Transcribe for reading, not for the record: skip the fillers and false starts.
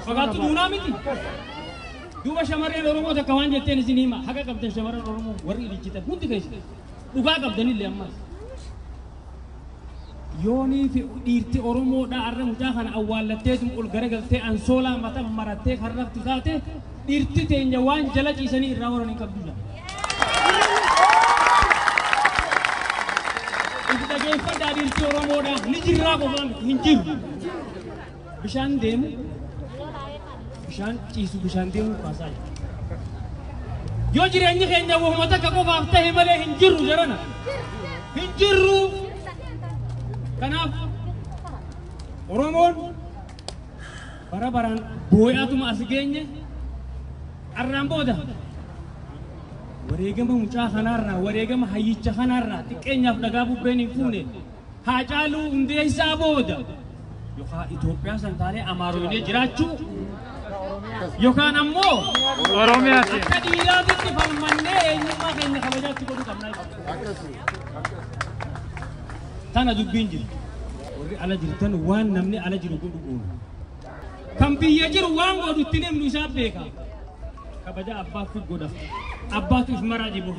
Fagaatu duunaa miti. Duuba shamarreen Oromoo takka waan jetteen isin hima. Haqa qabdan shamarreen Oromoo warri ijjitan hundi keessan dhugaa qabdanillee ammas. Yoonii fi dhiirti Oromoodhaa arra mucaa kana awwaallatteetum ol garagaltee ansoolaa mataa marattee harrafti taate dhiirti teenya waan jala ciisanii irraa horan hin qabdu. Itti dhageeffadhaa dhiirti Oromoodhaa ni jirraa qofaan hin jiru. Bishaan deemu. Bishaan ciisu bishaan deemu kaasaa jira. Yoo jireenyi keenya wooma takka qofaaf ta'e malee hin jirru jarana. Hin jirru. Kanaaf Oromoon bara baraan booyaatuma as geenye arraan booda wareegama mucaa kanaarraa wareegama hayyicha kanaarraa xiqqeenyaaf dhagaa bubbeen hin fuune haa caaluu hundeessaa booda yookaan Itoophiyaa santaalee Amaarolee jiraachuu yookaan ammoo Oromiyaatti akka dhiiraatti falmannee eenyummaa keenya kabajaatti godhuu qabna. Tana dubbiin jiru. Warri ala jirtan waan namni ala jiru godhu goonu. Kan biyya jiru waan godhu itti namni isaa beeka. Kabaja abbaaf godha. Abbaatu if maraa jibuuf.